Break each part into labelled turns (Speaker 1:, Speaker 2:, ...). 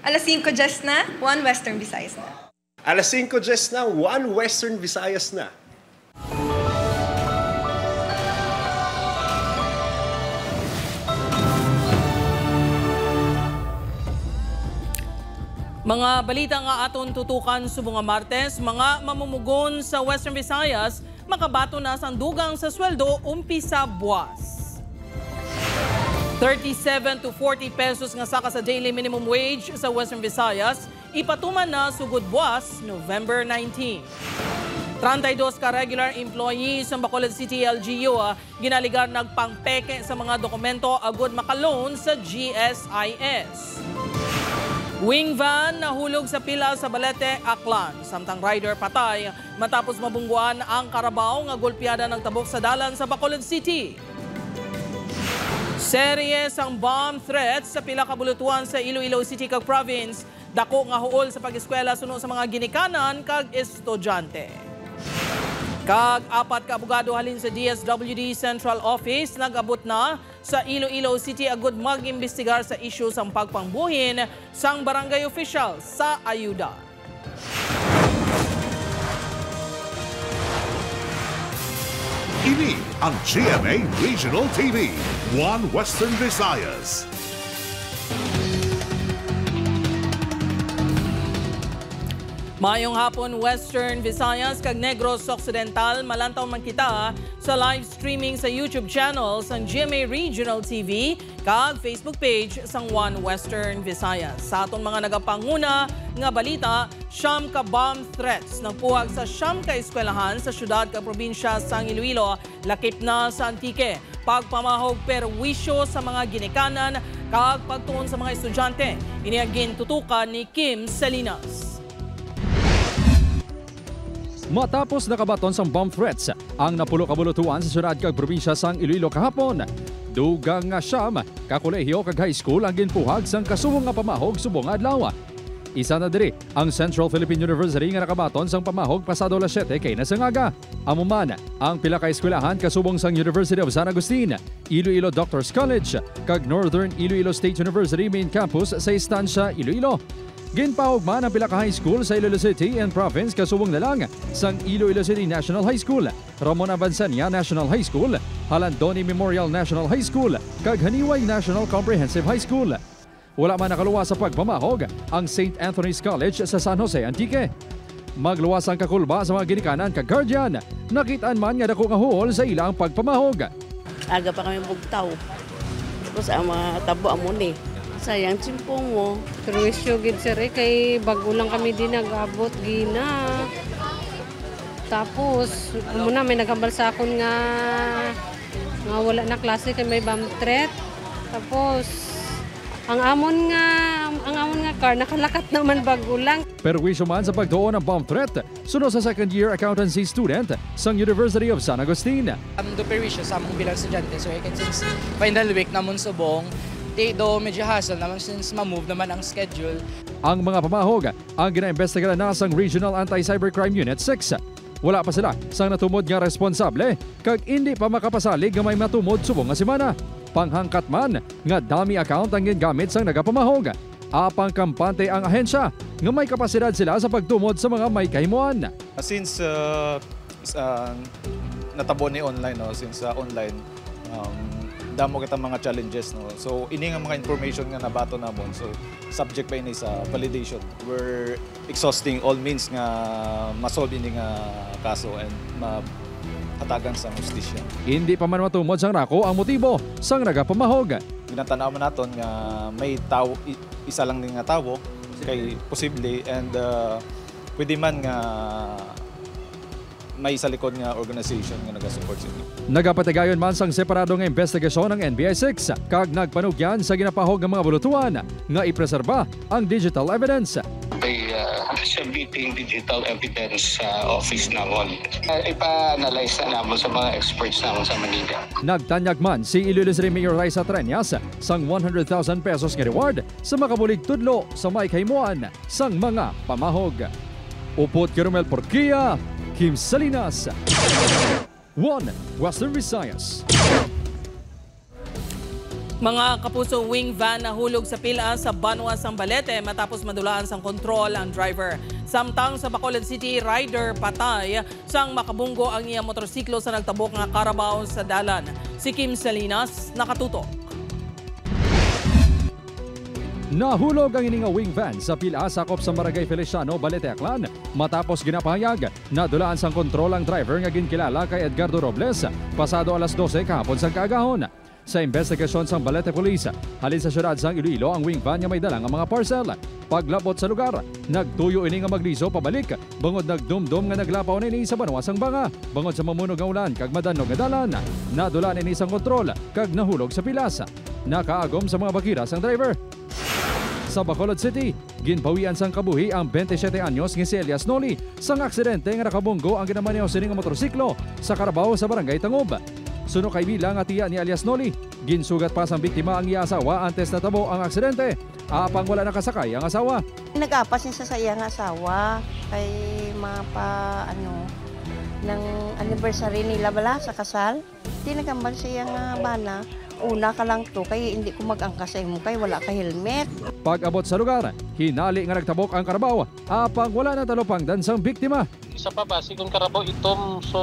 Speaker 1: Alas 5 just na, 1 Western Visayas na.
Speaker 2: Alas 5 just na, 1 Western Visayas na.
Speaker 3: Mga balita nga aton tutukan subong nga Martes, mga mamumugon sa Western Visayas makabato na sandugang sa sweldo umpisa buwas. 37 to 40 pesos nga saka sa daily minimum wage sa Western Visayas ipatuman na sugod buwas November 19. 32 ka regular employees sa Bacolod City LGU ginaligar nagpangpeke sa mga dokumento agud makaloan sa GSIS. Wing van nahulog sa pila sa Balete, Aklan. Samtang rider patay matapos mabungguan ang karabaw nga golpeada ng tabok sa dalan sa Bacolod City. Series ang bomb threats sa pila ka bulutuan sa Iloilo City kag province. Dako nga huol sa pag-eskwela suno sa mga ginikanan kag estudyante. Kag 4 ka abogado halin sa DSWD Central Office nag-abot na sa Iloilo City agud mag-imbestigar sa isyu sang pagpangbuhin sang barangay official sa ayuda.
Speaker 4: Ini ang GMA Regional TV, 1 Western Visayas.
Speaker 3: Mayong hapon Western Visayas kag Negros Occidental malantaw man kita sa live streaming sa YouTube channel sang GMA Regional TV kag Facebook page sang 1 Western Visayas. Sa aton mga nagapanguna nga balita, siyam ka bomb threats nagpuhag sa siyam ka eskwelahan sa syudad kag probinsya sang Iloilo lakip na sa Antique. Pagpamahog perwisyo sa mga ginikanan kag pagtuon sa mga estudyante. Iniagin tutukan ni Kim Salinas.
Speaker 5: Matapos nakabaton sang bomb threats ang napulo ka bulutuan sa syudad kag probinsya sang Iloilo kahapon, dugang nga siyam ka kolehiyo kag high school ang ginpuhag sang kasubong nga pamahog subong adlaw. Isa na diri ang Central Philippine University nga nakabaton sang pamahog pasado alas 7 kay nasangaga. Amuman ang pila ka eskwelahan kasubong sang University of San Agustin, Iloilo Doctors College kag Northern Iloilo State University main campus sa Estancia, Iloilo. Ginpahog man ang pila ka high school sa Iloilo City and Province kasubong na lang sang Iloilo City National High School, Ramon Abansania National High School, Halandoni Memorial National High School, kag Haniway National Comprehensive High School. Wala man nakaluwa sa pagpamahog ang St. Anthony's College sa San Jose, Antique. Magluwas ang kakulba sa mga ginikanan kag guardian. Nakitaan man nga dako nga huol sa ilang pagpamahog.
Speaker 6: Aga pa kami bugtaw. Tapos ang mga tabo amon eh. Sayang simpong mo.
Speaker 7: Perwisyo gid sir kay bago lang kami din nag-abot gina. Tapos muna may nagambal sa akon nga wala na klase kay may bomb threat. Tapos ang amon nga car nakalakat naman bago lang.
Speaker 5: Perwisyo man sa pagtuon ng bomb threat sunod sa second year accountancy student sang University of San Agustin.
Speaker 8: Do perwisyo sa among bilang estudyante so I can since final week namon subong do medyo hassle naman since ma-move naman ang schedule.
Speaker 5: Ang mga pamahog ang ginaimbestigahan na sang Regional Anti-Cybercrime Unit 6. Wala pa sila sang natumod nga responsable kag hindi pa makapasalig nga may matumod subong nga semana. Panghangkat man nga dami account ang gingamit sang nagapamahog. Apang kampante ang ahensya nga may kapasidad sila sa pagtumod sa mga may kahimuan.
Speaker 9: Since natabo ni online, no? Since online, damo kita mga challenges, no? So ini nga mga information nga nabato namon, so subject pa ini sa validation. We're exhausting all means nga masolve ini nga kaso and hatagan sa hustisya.
Speaker 5: Hindi pa man matumod sang nako ang motibo sang nagapamahog.
Speaker 9: Ginatanaw man naton nga may tao, isa lang ning nga tawo kay posible and pwede man nga may sa likod nga organization nga nagasupport sa inyo.
Speaker 5: Nagapatigayon man sang separado nga investigasyon ng NBI-6 kag nagpanugyan sa ginapahog nga mga bulutuan nga ipreserba ang digital evidence.
Speaker 10: May submitting digital evidence sa office namon. Ipa-analyze na namon sa mga experts namon sa Manila.
Speaker 5: Nagtanyag man si Iloilo City Mayor Raisa Treñas sang 100,000 pesos nga reward sa makabulig tudlo sa may kahimuan sang mga pamahog. Upot Carmel Porquia, Kim Salinas, 1 Western Visayas.
Speaker 3: Mga kapuso, wing van nahulog sa pila sa Banwa, Sambalete matapos madulaan sang kontrol ang driver. Samtang sa Bacolod City, rider patay sang makabunggo ang iya motorsiklo sa nagtabok nga karabaw sa dalan. Si Kim Salinas nakatutok.
Speaker 5: Nahulog ang ininga wing van sa pila sakop sa Barangay Feliciano, Balete, Aklan matapos ginapahayag na dulaan sang kontrol ang driver nga ginkilala kay Edgardo Robles pasado alas 12 kahapon sa kaagahon. Sa investigasyon sa Balete Police, halin sa syudad sang Iloilo ang wing van nga may dalang ang mga parcel. Paglabot sa lugar, nagtuyo ini nga magliso pabalik, bangod nagdumdum nga naglapaw na ini sa Banwa sang Banga. Bangod sa mamunog nga ulan kag madanog nga dalan, nadulaan ini sang kontrol kag nahulog sa pilas. Nakaagom sa mga bakira sang driver. Sa Bacolod City, ginpawian sang kabuhi ang 27 anyos nga si Elias Noli sang aksidente nga nakabunggo ang ginamaneho sini nga motorsiklo sa karabaw sa Barangay Tangob. Suno kay bilang at tiya ni Elias Noli, ginsugat pa sang biktima ang iya asawa antes na tabo ang aksidente. Apang wala nakasakay ang asawa.
Speaker 6: Nag-apas niya sa iyang asawa kay ng anniversary nila bala sa kasal. Di nagambal siya nga bana. Una ka lang to kay hindi ko mag-angkas sa imo kay wala ka helmet.
Speaker 5: Pag-abot sa lugar, hinali nga nagtabok ang karabaw. Apang wala na talupang dansang biktima.
Speaker 11: Isa pa ba, sigon karabaw itom, so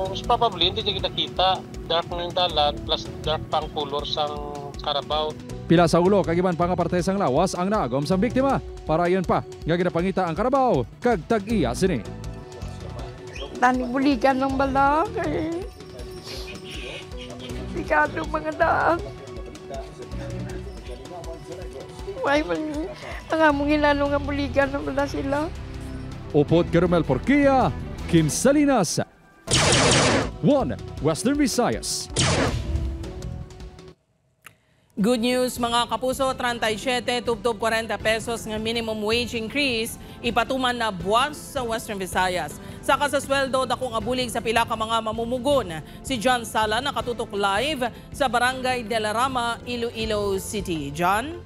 Speaker 11: most probably hindi niya kita. Dark na yung dalan plus dark pang color sang karabaw.
Speaker 5: Pila sa ulo kag iban pa nga parte sang lawas ang naagom sang biktima. Para ayon pa nga ginapangita ang karabaw kag tag-iya sini.
Speaker 6: Tani buligan ng bala kay sikado mga daan. May ang among ilalo nga buligan ng bala sila.
Speaker 5: Upod Caramel Porquia, Kim Salinas. 1 Western Visayas.
Speaker 3: Good news mga kapuso, 37 tubtob 40 pesos nga minimum wage increase ipatuman na buwas sa Western Visayas. Saka sa sweldo dakong abulig sa pila ka mga mamumugon. Si John Sala nakatutok live sa Barangay de la Rama, Iloilo City. John?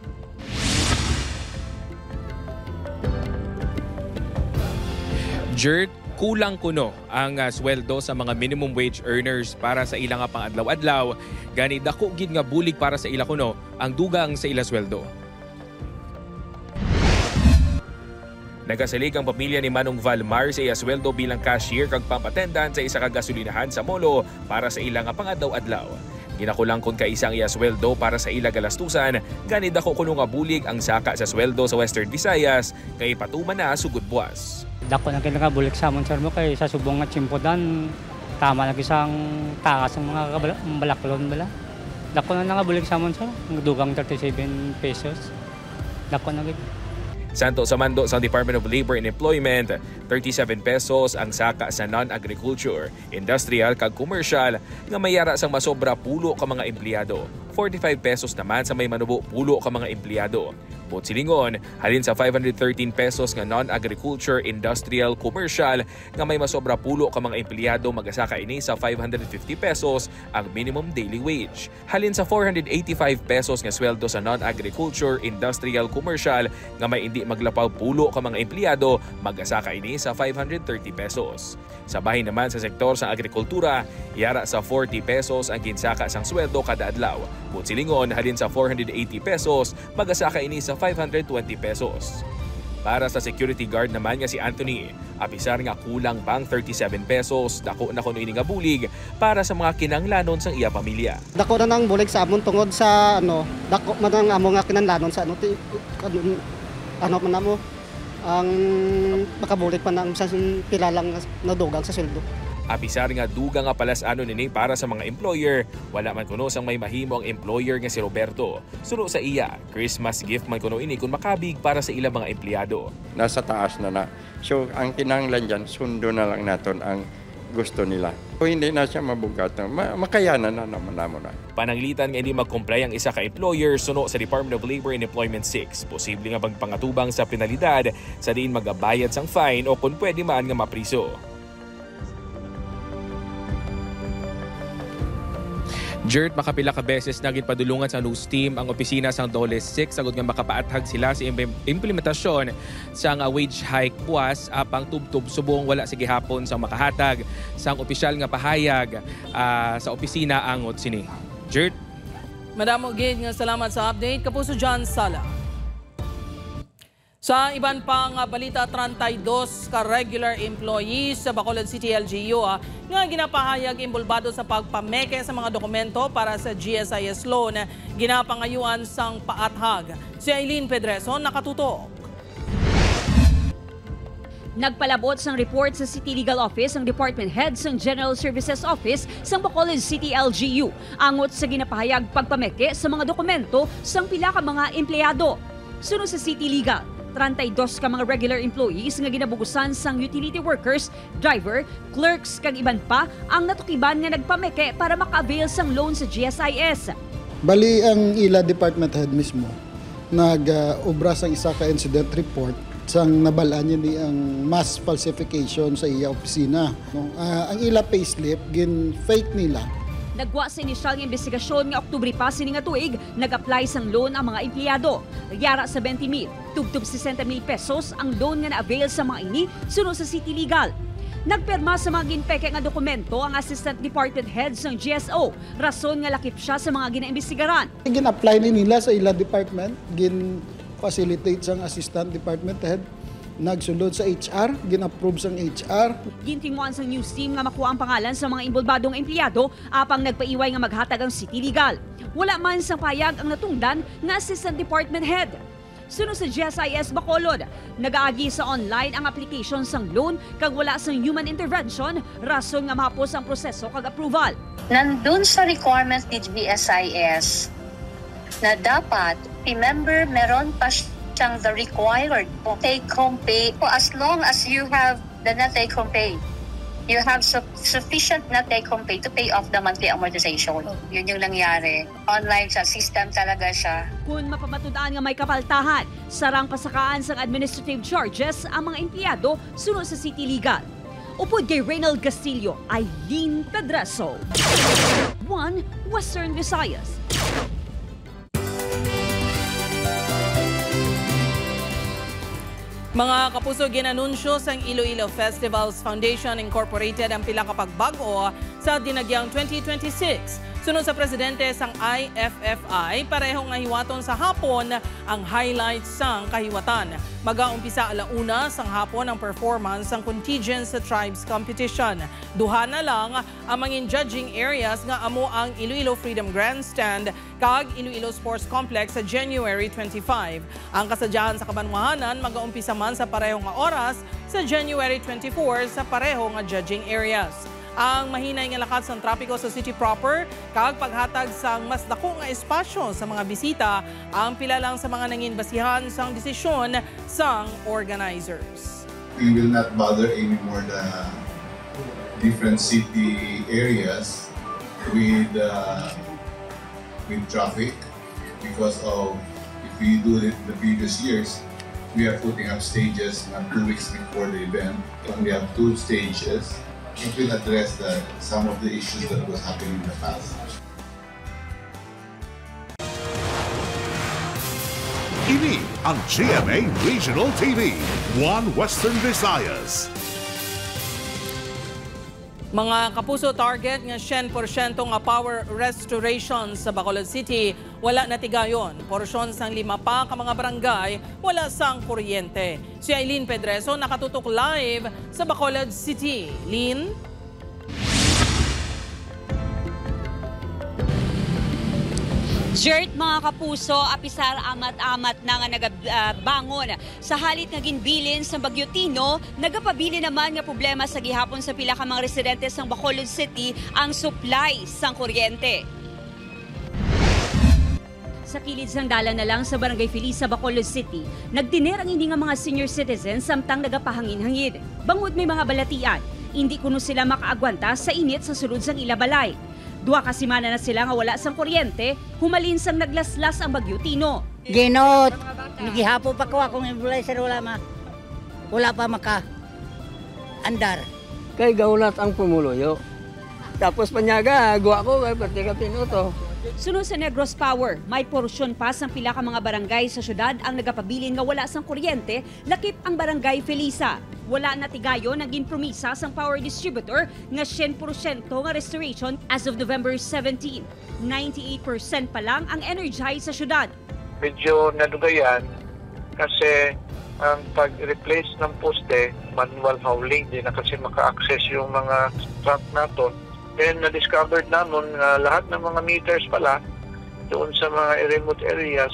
Speaker 12: Jert, kulang kuno ang sweldo sa mga minimum wage earners para sa ilang pang adlaw-adlaw. Gani dako gid nga bulig para sa ila kuno ang dugang sa ila sweldo. Nagasalig ang pamilya ni Manong Valmar sa iya sweldo bilang cashier kag pampatendan sa isa ka gasolinahan sa Molo para sa ilang pang adlaw-adlaw. Ginakulang kon ka isang iya sweldo para sa ila galastusan, gani dako kuno nga bulig ang saka sa sweldo sa Western Visayas kay patuman na sugod buwas.
Speaker 13: Dako na kinakabulik sa amon sir mo kay sa subong nga tsimpodan tama na isang takas ng mga balaklon bala. Dako na nakabulik sa amon sir, dugang 37 pesos. Dako na gid.
Speaker 12: Santo sa mando sa Department of Labor and Employment, 37 pesos ang saka sa non-agriculture, industrial kag commercial nga mayara sang masobra pulo ka mga empleyado. 45 pesos naman sa may manubo pulo ka mga empleyado. Bot silingon, halin sa 513 pesos nga non-agriculture, industrial, commercial nga may masobra pulo ka mga empleyado magasaka ini sa 550 pesos ang minimum daily wage. Halin sa 485 pesos nga sweldo sa non-agriculture, industrial, commercial nga may hindi maglapaw pulo ka mga empleyado magasaka ini sa 530 pesos. Sa bahin naman sa sektor sa agrikultura, yara sa 40 pesos ang ginsaka sang sweldo kada adlaw. Bot silingon, halin sa 480 pesos magasaka ini sa 520 pesos. Para sa security guard naman nga si Anthony, apisar nga kulang bang 37 pesos, dako na kuno ini nga bulig para sa mga kinanglanon sa iya pamilya.
Speaker 14: Dako na nang bulig sa amon tungod sa dako man ang among nga kinanglanon sa man namo ang makabulig pa nang sa pilalang nadugang sa sweldo.
Speaker 12: Apisar nga duga nga palas-ano nini para sa mga employer, wala man kuno sang may mahimo ang employer nga si Roberto. Suno sa iya, Christmas gift man kuno ini kung makabig para sa ilang mga empleyado.
Speaker 15: Nasa taas na. So ang kinahanglan dyan, sundo na lang naton ang gusto nila. Kung hindi na siya mabugat, makayanan na naman na.
Speaker 12: Pananglitan nga hindi mag-comply ang isa ka employer suno sa Department of Labor and Employment 6. Posible nga pagpangatubang sa penalidad sa diin magabayad sang fine o kung pwede man nga mapriso. Jert, makapila ka beses naging padulungan sa news team ang opisina sang Dole 6 sagod nga makapaathag sila sa implementasyon sang wage hike buwas apang tubtub subong wala sige hapon sang makahatag sang opisyal nga pahayag sa opisina angot sini. Jert?
Speaker 3: Madamo gid nga salamat sa update. Kapuso John Sala. Sa iban pang balita, 32 ka regular employees sa Bacolod City LGU nga ginapahayag imbulbado sa pagpameke sa mga dokumento para sa GSIS loan, ginapangayuan sang paathag. Si Aileen Pedreson nakatutok.
Speaker 16: Nagpalabot sang report sa City Legal Office ang Department Head sang General Services Office sang Bacolod City LGU angot sa ginapahayag pagpameke sa mga dokumento sang pila ka mga empleyado. Sunod sa City Legal, 32 ka mga regular employees nga ginabugusan sang utility workers, driver, clerks kag iban pa ang natukiban nga nagpameke para maka-avail sang loan sa GSIS.
Speaker 17: Bali ang ila department head mismo nag-obra sang isa ka incident report sang nabalaan niya ni ang mass falsification sa iya opisina. Ang ila payslip gin fake nila.
Speaker 16: Nagwa sa inisyal ng investigasyon nga Oktubre pa sini nga tuig, nag-apply sang loan ang mga empleyado. Nagyara sa 20,000, tubtub 60,000 pesos ang loan nga na-avail sa mga ini sunod sa City Legal. Nagpirma sa mga ginpeke nga dokumento ang Assistant Department Head ng GSO, rason nga lakip siya sa mga ginaimbestigaran.
Speaker 17: Gin-apply ni nila sa ila department, gin-facilitate sang Assistant Department Head, nagsulod sa HR, gin-approve sang HR.
Speaker 16: Gintimuan sang news team nga makuha ang pangalan sa mga imbulbadong empleyado apang nagpaiway nga maghatag ang City Legal. Wala man sang payag ang natungdan nga Assistant Department Head. Sunod sa GSIS Bacolod, nag-aagi sa online ang application sang loan kag wala sang human intervention, rason nga mahapos ang proseso kag approval.
Speaker 18: Nandun sa requirement ni GSIS na dapat member meron pa siyang the required take-home pay. As long as you have the net take-home pay, you have sufficient net take-home pay to pay off the monthly amortization. Yun yung nangyari. Online sa system talaga siya.
Speaker 16: Kung mapamatud-an nga may kapaltahan, sarang pasakaan sang administrative charges ang mga empleyado sunod sa City Legal. Upod kay Reynald Castillo, Aileen Pedreso. 1 Western Visayas.
Speaker 3: Mga kapuso, ginanunsyo sa Iloilo Festivals Foundation Incorporated ang pila ka pagbago sa dinagyang 2026. Sunod sa presidente sang IFFI, parehong nga hiwaton sa hapon ang highlights sang kahiwatan. Mag-aumpisa alauna sang hapon ang performance ng Contingents sa Tribes Competition. Duha na lang ang mga judging areas nga amo ang Iloilo Freedom Grandstand kag Iloilo Sports Complex sa January 25. Ang kasadyahan sa kabanwahanan mag-aumpisa man sa parehong nga oras sa January 24 sa parehong nga judging areas. Ang mahinay nga lakat sang trapiko sa city proper kag paghatag sang mas dako nga espasyo sa mga bisita ang pila lang sa mga nangin basihan sang desisyon sang organizers.
Speaker 19: We will not bother anymore the different city areas with traffic because of if we do it the previous years, we are putting up stages not 2 weeks before the event. And we have 2 stages. It will address some of the issues that was happening in the past.
Speaker 4: Ini ang GMA Regional TV, 1 Western Visayas.
Speaker 3: Mga kapuso, target nga 100% nga power restoration sa Bacolod City, wala natigayon. Porsyon sang 5 pa ka mga barangay, wala sang kuryente. Si Aileen Pedreso nakatutok live sa Bacolod City. Lynn?
Speaker 16: Jert, mga kapuso, apisar amat-amat na nga nagabangon. Sa halit nga ginbilin sa Bagyo Tino, nagapabili naman nga problema sa gihapon sa pila ka mga residente sang Bacolod City ang supply sang kuryente. Sa kilid sang dalan na lang sa Barangay Feliz sa Bacolod City, nagtiner ang hindi nga mga senior citizens samtang nagapahangin-hangin. Bangod may mga balatian, hindi kuno sila makaagwanta sa init sa sulod sang ilabalay. 2 kasimana na sila nga wala sang kuryente, humalin sang naglaslas ang Bagyo Tino.
Speaker 20: Ginot, nagihapo pa ko akong influencer, wala pa maka andar.
Speaker 21: Kay gaulat ang pumuluyo. Tapos panyaga, gawa ko kay pati ka pinuto.
Speaker 16: Sunod sa Negros Power, may porsyon pa sang pila ka mga barangay sa syudad ang nagapabilin nga wala sang kuryente, lakip ang barangay Felisa. Wala na tigayo naging promisa sang power distributor nga 100% nga restoration as of November 17. 98% pa lang ang energize sa syudad.
Speaker 21: Medyo nadugayan kasi ang pag-replace ng poste, manual hauling, di na kasi maka-access yung mga truck natin. Then na-discovered namin na lahat ng mga meters pala doon sa mga remote areas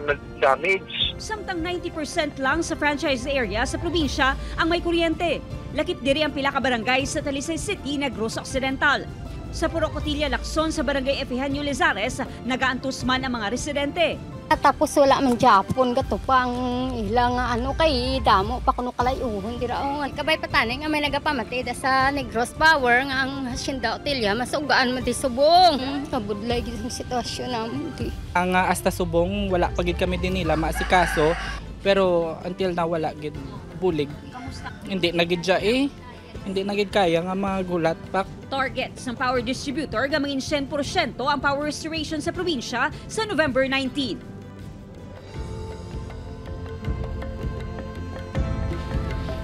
Speaker 21: nag-damage.
Speaker 16: Samtang 90% lang sa franchise area sa probinsya ang may kuryente. Lakip diri ang pila ka barangay sa Talisay City, Negros Occidental. Sa Puro Cotilla, Lacson sa barangay Epifanio Lizares, nagaantos man ang mga residente.
Speaker 22: Tapos wala man Japon gato pang ilang kay damo pa kuno kalayuhon diraon. Kabay patani nga may nagapamati da sa Negros Power nga ang hacienda Otilia masugaan man di subong. Kabudlay gid ang sitwasyon namon di.
Speaker 8: Ang hasta subong wala pagid kami din nila maasikaso pero until na wala gid bulig. Hindi na gid hindi na gid kaya nga magulat pa.
Speaker 16: Target ng power distributor gamangin 100% ang power restoration sa probinsya sa November 19.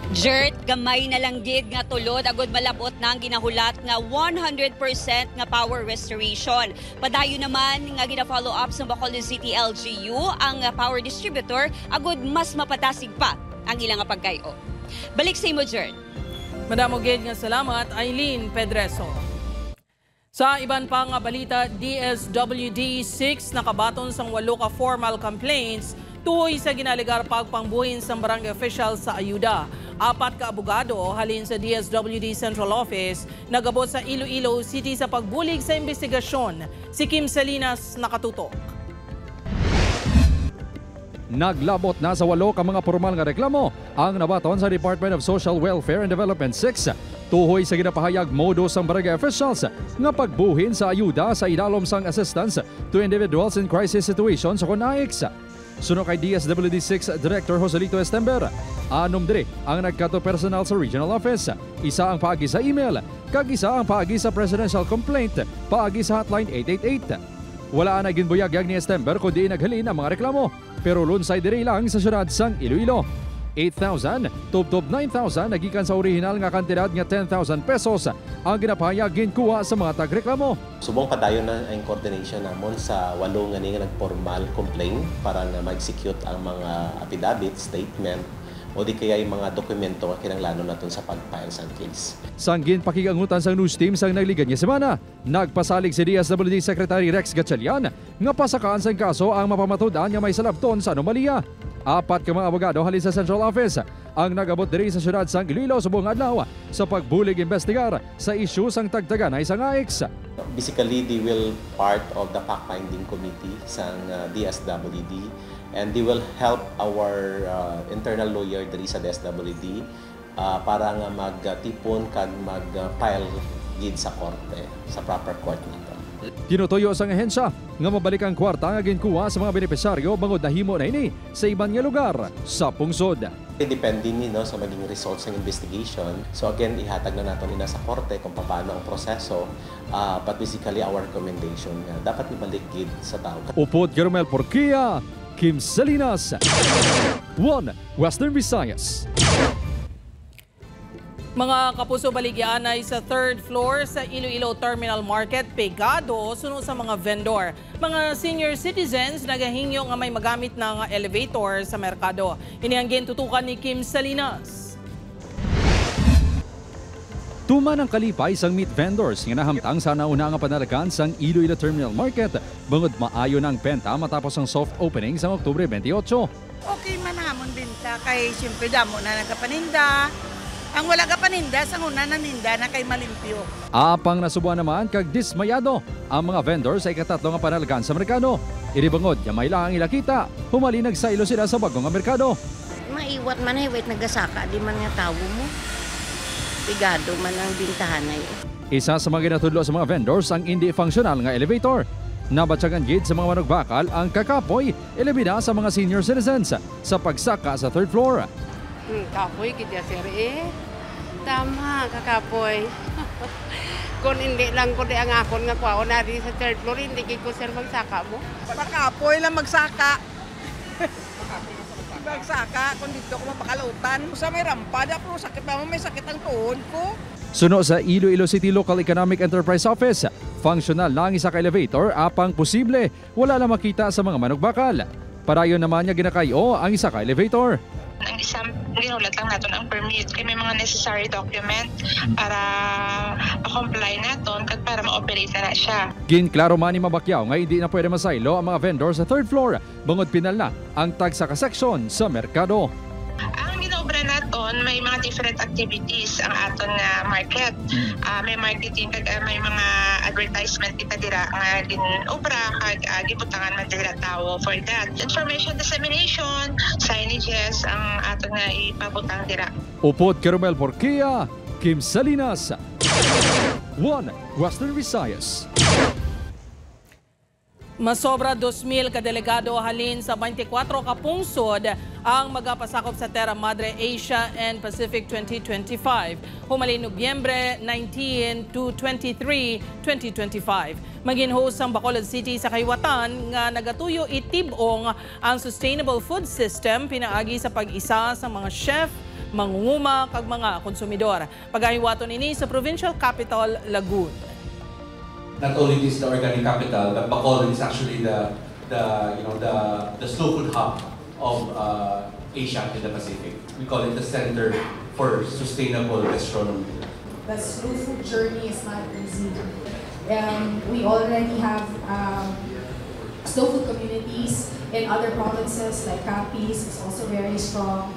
Speaker 16: Jert, gamay na lang gid nga tulod agud malabot na ang ginahulat nga 100% nga power restoration. Padayon naman nga gina-follow up sa Bacolod City LGU ang power distributor agud mas mapatasig pa ang ilang pagkayo. Balik sa imo, Jert.
Speaker 3: Madamo gid nga salamat, Eileen Pedreso. Sa iban pa nga balita, DSWD 6 nakabaton sang 8 ka formal complaints tuhoy sa ginaligar pagpangbuhin sa barangay official sa ayuda. 4 ka abogado halin sa DSWD Central Office nagabot sa Iloilo City sa pagbulig sa investigasyon. Si Kim Salinas nakatutok.
Speaker 5: Naglabot na sa 8 ka mga formal nga reklamo ang nabaton sa Department of Social Welfare and Development 6 tuhoy sa ginapahayag modus ng barangay officials nga pagbuhin sa ayuda sa idalom sang assistance to individuals in crisis situations o CONAICS. Suno kay DSWD6 Director Joselito Estember, 6 diri ang nagkato personal sa regional office. Isa ang paagi sa email, kag isa ang paagi sa presidential complaint, paagi sa hotline 888. Wala na ginbuyagyag ni Estember kundi naghalin ang mga reklamo, pero lunsay diri lang sa syudad sang Iloilo. 8,000, tubtob 9,000 nagikan sa orihinal nga kantidad nga 10,000 pesos ang ginapahayag ginkuha sa mga tagreklamo.
Speaker 23: Subong padayon na ang coordination namon sa 8 nga nagformal complaint para nga ma-execute ang mga affidavit, statement o di kaya yung mga dokumento nga kinahanglan naton sa pag-file sa case.
Speaker 5: Sanggin pakigangutan sa news team sang nagligan niya semana. Nagpasalig si DSWD Secretary Rex Gatchalian nga pasakaan sang kaso ang mapamatud-an nga may salabton sa anomalya. 4 ka mga abogado halin sa Central Office ang nagabot diri sa syudad sang Iloilo subong adlaw sa pagbulig investigar sa isyu sang tagtaganay sa AICS.
Speaker 23: Basically, they will part of the fact-finding committee sang DSWD and they will help our internal lawyer diri sa DSWD para nga magtipon kag mag-file gid sa korte, sa proper court nito.
Speaker 5: Tinutuyo sang ahensya nga mabalik ang kwarta nga ginkuha sa mga benepisyaryo bangod nahimo na ini sa iban nga lugar sa pungsod.
Speaker 23: Depende ni sa maging results ng investigation. So again, ihatag na natin ina sa korte kung paano ang proseso. But basically, our recommendation nga dapat ibalik gid sa tao.
Speaker 5: Upod Jeromel Porquia, Kim Salinas, 1 Western Visayas.
Speaker 3: Mga kapuso, baligyanay sa 3rd floor sa Iloilo Terminal Market, pegado sunod sa mga vendor. Mga senior citizens nagahingyo nga may magamit ng elevator sa merkado. Inianggin tutukan ni Kim Salinas.
Speaker 5: Tuman ang kalipay sang meat vendors nga nahamtang sa nauna nga panalagan sang Iloilo Terminal Market bangod maayo ng benta matapos ang soft opening sa Oktubre 28.
Speaker 24: Okay man hamon binta kay siyempre damo na nagapaninda. Ang wala ka paninda, sa una naninda na kay malimpyo.
Speaker 5: Apang nasubuan naman kag dismayado ang mga vendors sa ikatatlo nga panalagan sa merkado. Iribangod, yamay lang ang ilakita, humali nagsailo sila sa bagong nga merkado.
Speaker 6: Maiwat man wait nagasaka, di man nga tawo mo. Pigado man ang bintahan na yun.
Speaker 5: Isa sa mga ginatudlo sa mga vendors ang hindi functional nga elevator. Nabatsagan gid sa mga manugbakal ang kakapoy, elebida sa mga senior citizens sa pagsaka sa 3rd floor.
Speaker 7: Kapoy, kidya sir Tama, kakapoy.
Speaker 1: Kung hindi lang ko di ang akon nga kuha na rin sa third floor, hindi ko sir magsaka mo.
Speaker 24: Makapoy lang magsaka. Magsaka, kung dito ko mapakalutan. Sa may rampa, dapat sakit naman, may sakit ang tuhod ko.
Speaker 5: Suno sa Iloilo City Local Economic Enterprise Office, functional na ang isa ka elevator apang posible wala lang makita sa mga manugbakal. Parayon naman niya ginakayo ang isa ka elevator.
Speaker 2: Ang isang ginulat lang natin ang permit kay may mga necessary document para ma-comply natin kag para ma-operate na siya.
Speaker 5: Ginklaro man ni Mabakyaw nga hindi na pwede masaylo ang mga vendor sa third floor bangod pinal na ang tagsa ka section sa merkado.
Speaker 2: Ang ginaobra naton may mga different activities ang aton nga market. May marketing kag may mga advertisement kita dira nga ginobra kag gibutangan man dira tawo for that. Information dissemination, signages ang aton nga ipabutang dira.
Speaker 5: Upod Carmel Porquia, Kim Salinas, 1 Western Visayas.
Speaker 3: Masobra 2,000 kadelegado halin sa 24 kapungsod ang magapasakop sa Terra Madre Asia and Pacific 2025. Humalin Nobyembre 19 to 23, 2025. Maging-host ang Bacolod City sa Kayuatan nga nagatuyo itibong ang sustainable food system pinaagi sa pag-isa sa mga chef, mangunguma kag mga konsumidor. Pagahiwaton ini sa provincial capital Lagun.
Speaker 9: Not only is the organic capital, but Bacolod is actually the slow food hub of Asia and the Pacific. We call it the center for sustainable gastronomy.
Speaker 10: The slow food journey is not easy. We already have slow food communities in other provinces like Capiz is also very strong.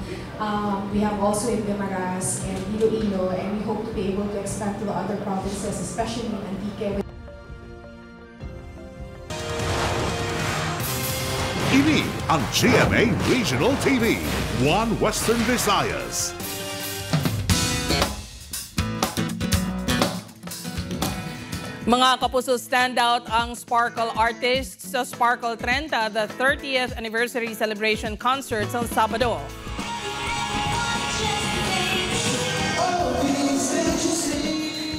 Speaker 10: We have also in Guimaras and Iloilo, and we hope to be able to expand to the other provinces, especially in Antique.
Speaker 4: Ini ang GMA Regional TV, 1 Western Visayas.
Speaker 3: Mga kapuso, standout ang Sparkle Artists sa Sparkle 30, the 30th Anniversary Celebration Concert sa Sabado.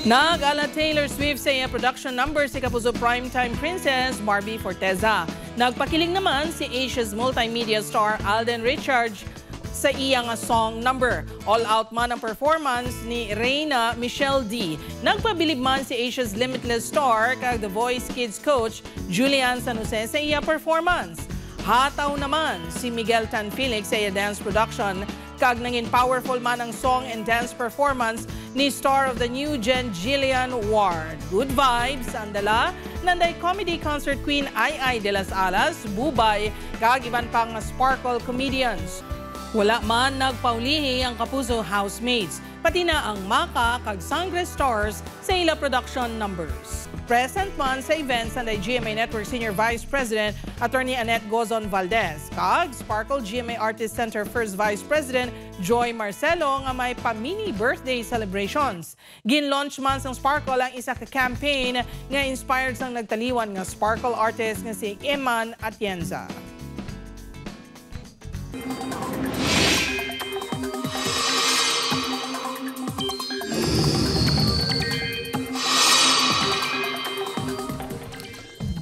Speaker 3: Nag-ala Taylor Swift sa iya production number si kapuso primetime princess Barbie Forteza. Nagpakiling naman si Asia's multimedia star Alden Richards sa iyang song number. All-out man ang performance ni Reyna Michelle D. Nagpabilib man si Asia's limitless star kag The Voice Kids coach Julian San Jose sa iya performance. Hataw naman si Miguel Tan Felix sa iya dance production kag nangin powerful man ang song and dance performance ni star of the new gen Jillian Ward. Good vibes ang dala nanday comedy concert queen Ai de las Alas, Bubay, kag iban pang Sparkle comedians. Wala man nagpaulihi ang kapuso housemates, pati na ang Maka kag Sangre stars sa ila production numbers. Present man sa events ang GMA Network Senior Vice President Attorney Annette Gozon Valdez, kag Sparkle GMA Artist Center First Vice President Joy Marcelo nga may pa-mini birthday celebrations. Gin-launch man sang Sparkle ang isa ka campaign nga inspired sang nagtaliwan nga Sparkle artist nga si Eman Atienza.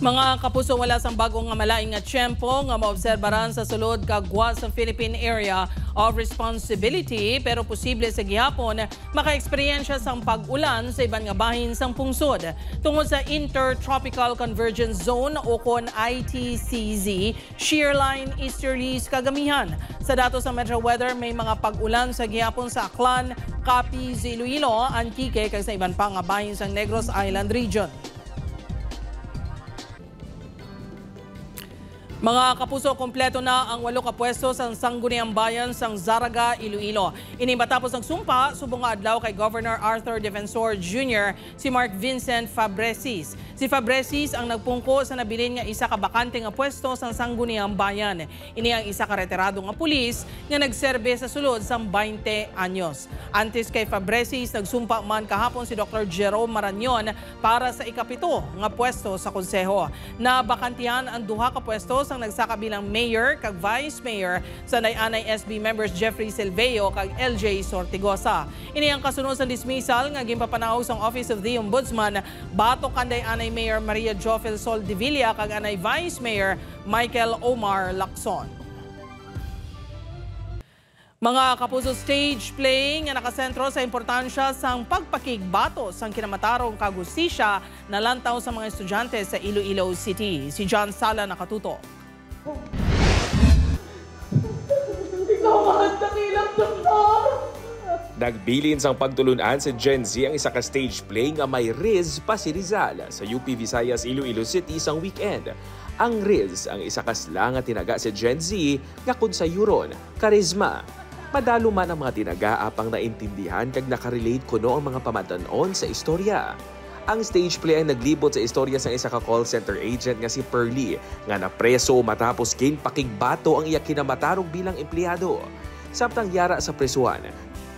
Speaker 3: Mga kapuso, wala sang bagong nga malaing nga tiyempo nga maobserbaran sa sulod kagwa sa Philippine Area of Responsibility, pero posible sa gihapon maka-eksperyensya sang pag-ulan sa iban nga bahin sang pungsod. Tungod sa Intertropical Convergence Zone o kon ITCZ, shearline easterlies kagamihan. Sa datos sa Metro Weather, may mga pag-ulan sa gihapon sa Aklan, Capiz, Iloilo, Antique kag sa iban pa nga bahin sang Negros Island Region. Mga kapuso, kompleto na ang 8 ka pwesto sa Sangguniang Bayan sang Zaraga, Iloilo. Ini matapos ang sumpa subong nga adlaw kay Governor Arthur Defensor Jr. si Mark Vincent Fabresis. Si Fabresis ang nagpungko sa nabilin nga isa ka bakante nga pwesto sa Sangguniang Bayan. Ini ang isa ka retirado nga pulis nga nagserbe sa sulod sang 20 anyos. Antes kay Fabresis, nagsumpa man kahapon si Dr. Jerome Marañon para sa ikapito nga pwesto sa konseho. Nabakantihan ang 2 ka pwesto sa ang nagsaka bilang mayor kag vice mayor sa Nay-anay SB members Jeffrey Silveo kag LJ Sortigosa. Ini ang kasunod sa dismissal nga ginpapanaog sa Office of the Ombudsman batok kan Nay-anay Mayor Maria Jofel Soldevilla kag anay vice mayor Michael Omar Lacson. Mga kapuso, stage play nga nakasentro sa importansya sang pagpakigbato sang kinamatarong kagustisya na lantaw sa mga estudyante sa Iloilo City. Si John Sala nakatuto.
Speaker 12: Nagbilin sang pagtulunan sa Gen Z ang isa ka stage play nga may Riz pa si Rizal sa UP Visayas Iloilo City sang weekend. Ang Riz ang isa ka slang nga tinaga sa Gen Z nga kun sa yuron, karisma. Madalo man ang mga tinaga apang naintindihan kag nakarelate kuno ang mga pamatanon sa istorya. Ang stage play ay naglibot sa istorya sa isa ka call center agent nga si Pearly nga napreso matapos kin pakigbato ang iya kinamatarong bilang empleyado. Samtang yara sa presuhan,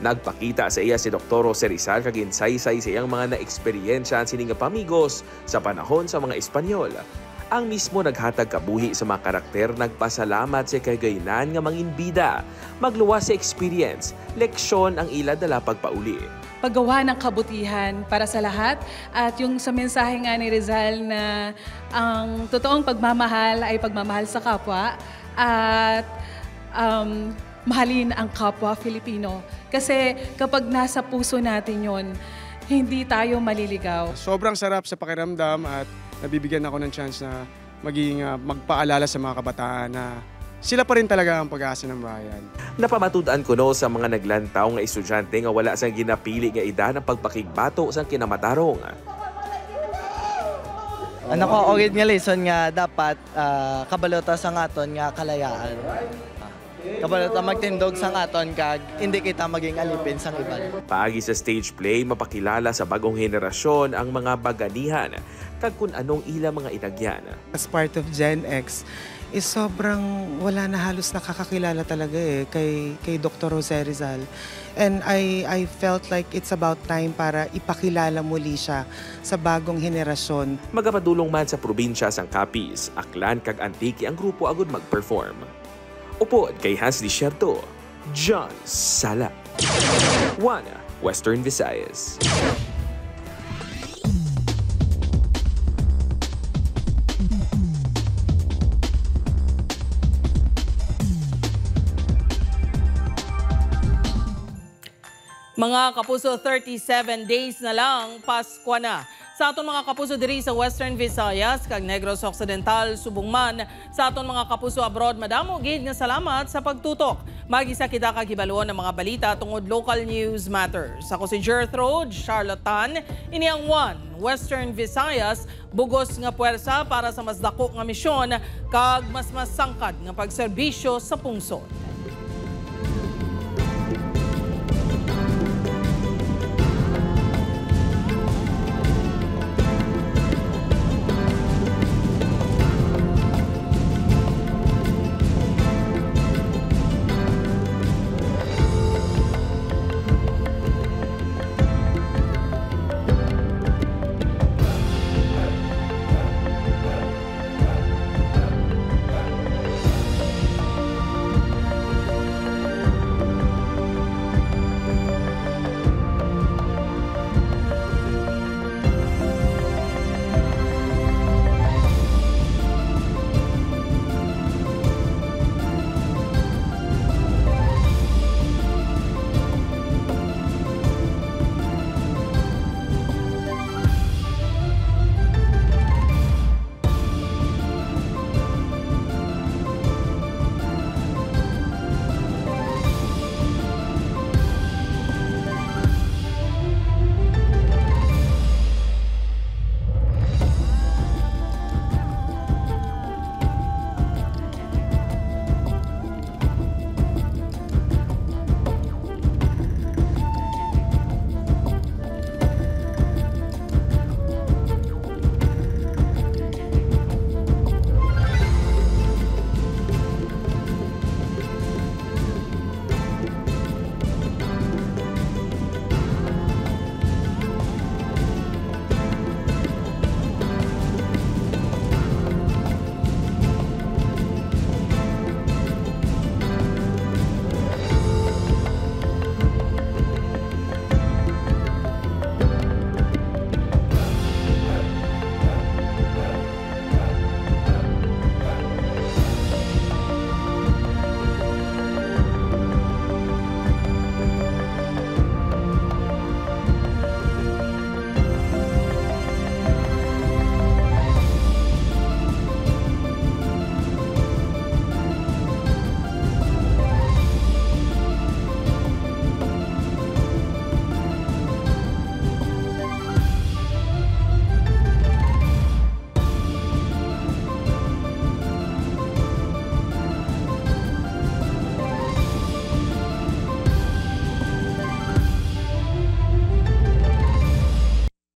Speaker 12: nagpakita sa iya si Dr. Jose Rizal kag insaysay sa iyang mga na-eksperyensya sining nga pamigos sa panahon sa mga Espanyol. Ang mismo naghatag kabuhi sa mga karakter nagpasalamat sa kagaynan nga manginbida. Magluwas sa experience, leksyon ang ila dala pagpauli.
Speaker 11: Paggawa ng kabutihan para sa lahat at yung sa mensahe nga ni Rizal na ang totoong pagmamahal ay pagmamahal sa kapwa at mahalin ang kapwa Filipino. Kasi kapag nasa puso natin yon, hindi tayo maliligaw.
Speaker 13: Sobrang sarap sa pakiramdam at nabibigyan ako ng chance na maging magpaalala sa mga kabataan na sila pa rin talaga ang pag-asa ng bayan.
Speaker 12: Napamatudan ko no sa mga naglantaw nga estudyante nga wala sang ginapili nga edad ng pagpakigbato sa kinamatarong.
Speaker 14: Ano ko, ogid nga lesson nga dapat kabalota sa aton nga kalayaan. Kabalota magtindog sa aton kag hindi kita maging alipin sang iban.
Speaker 12: Paagi sa stage play, mapakilala sa bagong henerasyon ang mga baganihan kag kung anong ila mga inagyan.
Speaker 15: As part of Gen X, is sobrang wala na halos nakakakilala talaga kay Dr. Jose Rizal. And I felt like it's about time para ipakilala muli siya sa bagong henerasyon.
Speaker 12: Magapadulong man sa probinsya sang Capiz, Aklan kag Antique ang grupo agud mag-perform. Upod kay Hans Desierto, John Sala. 1 Western Visayas.
Speaker 3: Mga kapuso, 37 days na lang, Pasko na. Sa aton mga kapuso diri sa Western Visayas, kag Negros Occidental, subong man, sa aton mga kapuso abroad, madamo gid nga salamat sa pagtutok. Magisa kita kagibaluon ng mga balita tungod local news matters. Ako si Jerth Road, Charlotte Tan, ini ang 1 Western Visayas, bugos nga puwersa para sa mas dako nga misyon kag mas sangkad nga pagserbisyo sa pungsod.